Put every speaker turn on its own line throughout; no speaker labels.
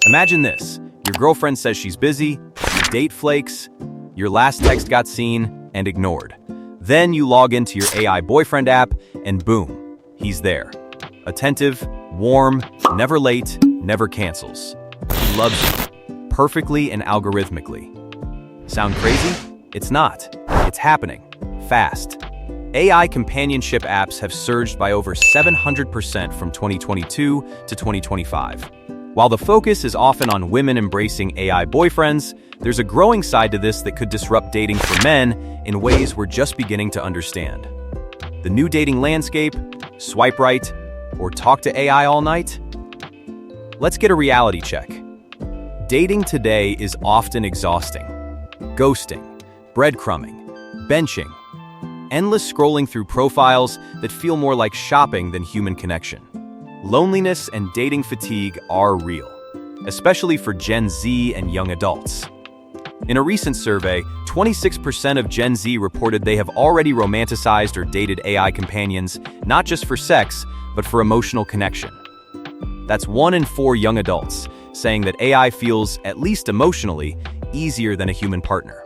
Imagine this. Your girlfriend says she's busy, your date flakes, your last text got seen and ignored. Then you log into your AI boyfriend app and boom, he's there. Attentive, warm, never late, never cancels. He loves you, perfectly and algorithmically. Sound crazy? It's not. It's happening. Fast. AI companionship apps have surged by over 700% from 2022 to 2025. While the focus is often on women embracing AI boyfriends, there's a growing side to this that could disrupt dating for men in ways we're just beginning to understand. The new dating landscape, swipe right, or talk to AI all night? Let's get a reality check. Dating today is often exhausting. Ghosting, breadcrumbing, benching, endless scrolling through profiles that feel more like shopping than human connection. Loneliness and dating fatigue are real, especially for Gen Z and young adults. In a recent survey, 26% of Gen Z reported they have already romanticized or dated AI companions, not just for sex, but for emotional connection. That's 1 in 4 young adults saying that AI feels, at least emotionally, easier than a human partner.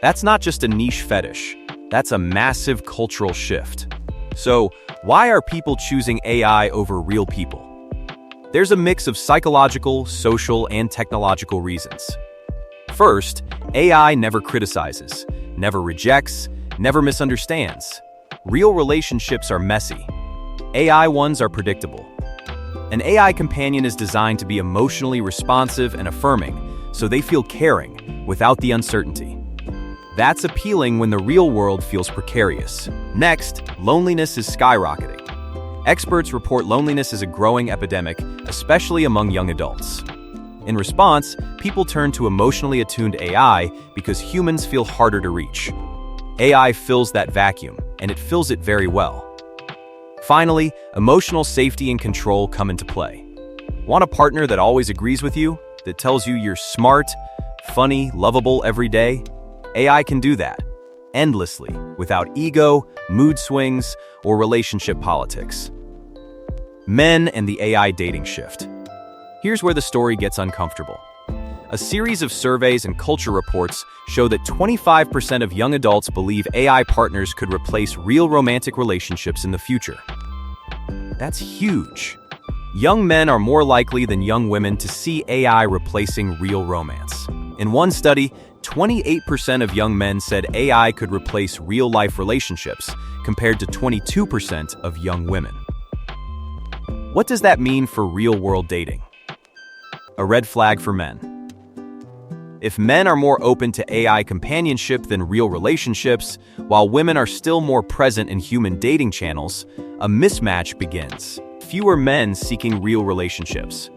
That's not just a niche fetish, that's a massive cultural shift. So, why are people choosing AI over real people? There's a mix of psychological, social, and technological reasons. First, AI never criticizes, never rejects, never misunderstands. Real relationships are messy. AI ones are predictable. An AI companion is designed to be emotionally responsive and affirming, so they feel caring, without the uncertainty. That's appealing when the real world feels precarious. Next, loneliness is skyrocketing. Experts report loneliness is a growing epidemic, especially among young adults. In response, people turn to emotionally attuned AI because humans feel harder to reach. AI fills that vacuum, and it fills it very well. Finally, emotional safety and control come into play. Want a partner that always agrees with you, that tells you you're smart, funny, lovable every day? AI can do that, endlessly, without ego, mood swings, or relationship politics. Men and the AI dating shift. Here's where the story gets uncomfortable. A series of surveys and culture reports show that 25% of young adults believe AI partners could replace real romantic relationships in the future. That's huge. Young men are more likely than young women to see AI replacing real romance. In one study, 28% of young men said AI could replace real-life relationships, compared to 22% of young women. What does that mean for real-world dating? A red flag for men. If men are more open to AI companionship than real relationships, while women are still more present in human dating channels, a mismatch begins. Fewer men seeking real relationships.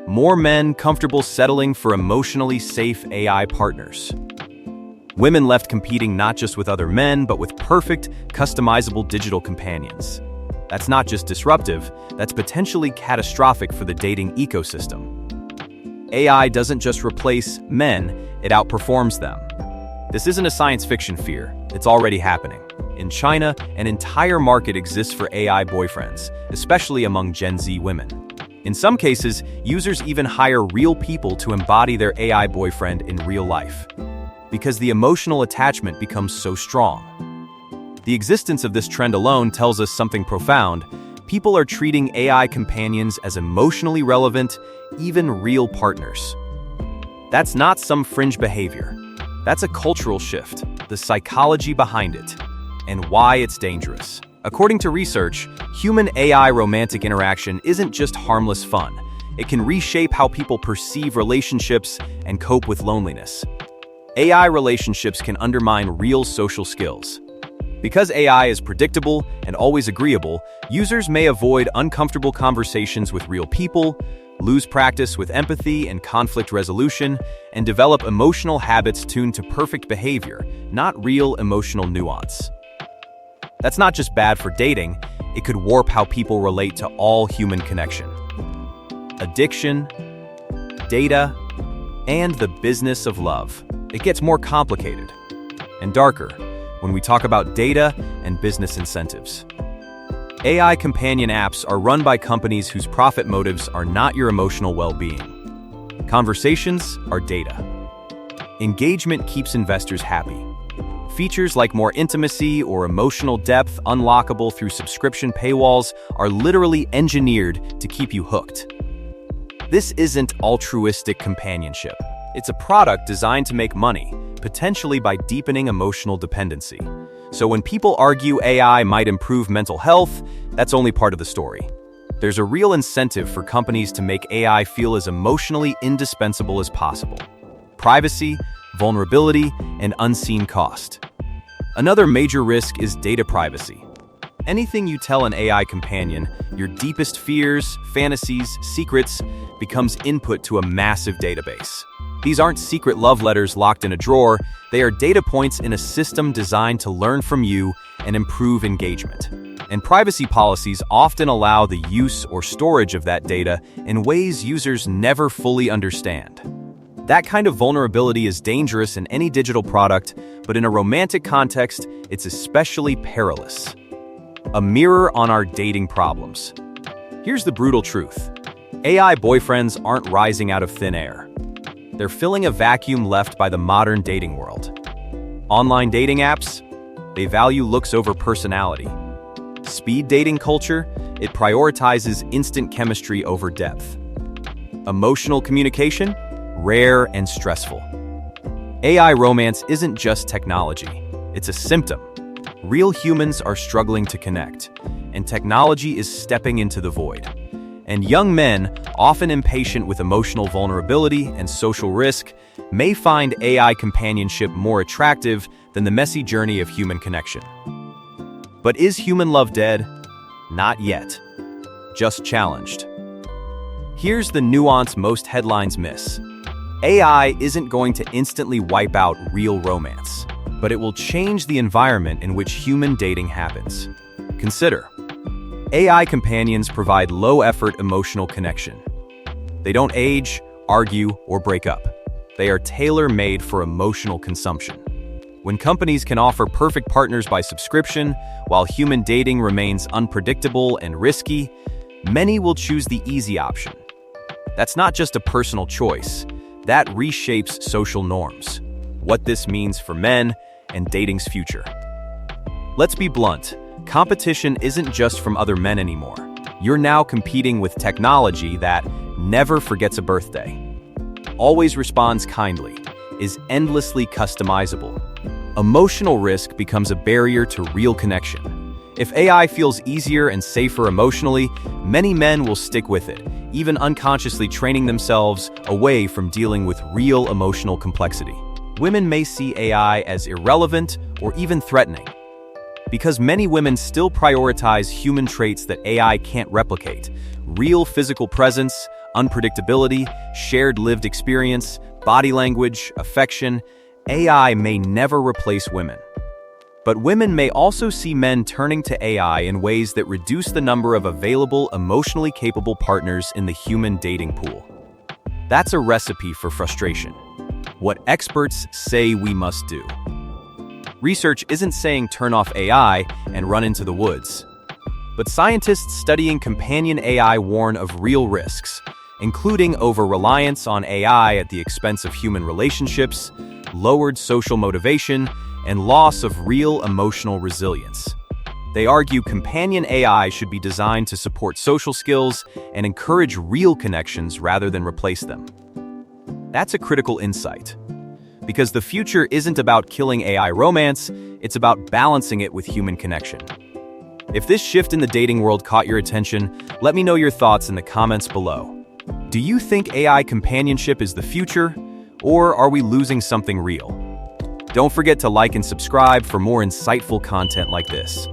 More men comfortable settling for emotionally safe AI partners. Women left competing not just with other men, but with perfect, customizable digital companions. That's not just disruptive, that's potentially catastrophic for the dating ecosystem. AI doesn't just replace men, it outperforms them. This isn't a science fiction fear, it's already happening. In China, an entire market exists for AI boyfriends, especially among Gen Z women. In some cases, users even hire real people to embody their AI boyfriend in real life, because the emotional attachment becomes so strong. The existence of this trend alone tells us something profound. People are treating AI companions as emotionally relevant, even real partners. That's not some fringe behavior. That's a cultural shift, the psychology behind it, and why it's dangerous. According to research, human-AI romantic interaction isn't just harmless fun. It can reshape how people perceive relationships and cope with loneliness. AI relationships can undermine real social skills. Because AI is predictable and always agreeable, users may avoid uncomfortable conversations with real people, lose practice with empathy and conflict resolution, and develop emotional habits tuned to perfect behavior, not real emotional nuance. That's not just bad for dating, it could warp how people relate to all human connection. Addiction, data, and the business of love. It gets more complicated and darker when we talk about data and business incentives. AI companion apps are run by companies whose profit motives are not your emotional well-being. Conversations are data. Engagement keeps investors happy. Features like more intimacy or emotional depth unlockable through subscription paywalls are literally engineered to keep you hooked. This isn't altruistic companionship. It's a product designed to make money, potentially by deepening emotional dependency. So when people argue AI might improve mental health, that's only part of the story. There's a real incentive for companies to make AI feel as emotionally indispensable as possible. Privacy, vulnerability, and unseen cost. Another major risk is data privacy. Anything you tell an AI companion, your deepest fears, fantasies, secrets, becomes input to a massive database. These aren't secret love letters locked in a drawer, they are data points in a system designed to learn from you and improve engagement. And privacy policies often allow the use or storage of that data in ways users never fully understand. That kind of vulnerability is dangerous in any digital product, but in a romantic context, it's especially perilous. A mirror on our dating problems. Here's the brutal truth. AI boyfriends aren't rising out of thin air. They're filling a vacuum left by the modern dating world. Online dating apps, they value looks over personality. Speed dating culture, it prioritizes instant chemistry over depth. Emotional communication, rare and stressful. AI romance isn't just technology, it's a symptom. Real humans are struggling to connect, and technology is stepping into the void. And young men, often impatient with emotional vulnerability and social risk, may find AI companionship more attractive than the messy journey of human connection. But is human love dead? Not yet. Just challenged. Here's the nuance most headlines miss. AI isn't going to instantly wipe out real romance, but it will change the environment in which human dating happens. Consider. AI companions provide low-effort emotional connection. They don't age, argue, or break up. They are tailor-made for emotional consumption. When companies can offer perfect partners by subscription, while human dating remains unpredictable and risky, many will choose the easy option. That's not just a personal choice. That reshapes social norms, what this means for men, and dating's future. Let's be blunt. Competition isn't just from other men anymore. You're now competing with technology that never forgets a birthday, always responds kindly, is endlessly customizable. Emotional risk becomes a barrier to real connection. If AI feels easier and safer emotionally, many men will stick with it, even unconsciously training themselves away from dealing with real emotional complexity. Women may see AI as irrelevant or even threatening, because many women still prioritize human traits that AI can't replicate: real physical presence, unpredictability, shared lived experience, body language, affection. AI may never replace women. But women may also see men turning to AI in ways that reduce the number of available, emotionally capable partners in the human dating pool. That's a recipe for frustration. What experts say we must do. Research isn't saying turn off AI and run into the woods. But scientists studying companion AI warn of real risks, including over-reliance on AI at the expense of human relationships, lowered social motivation, and loss of real emotional resilience. They argue companion AI should be designed to support social skills and encourage real connections rather than replace them. That's a critical insight, because the future isn't about killing AI romance, it's about balancing it with human connection. If this shift in the dating world caught your attention, let me know your thoughts in the comments below. Do you think AI companionship is the future, or are we losing something real? Don't forget to like and subscribe for more insightful content like this.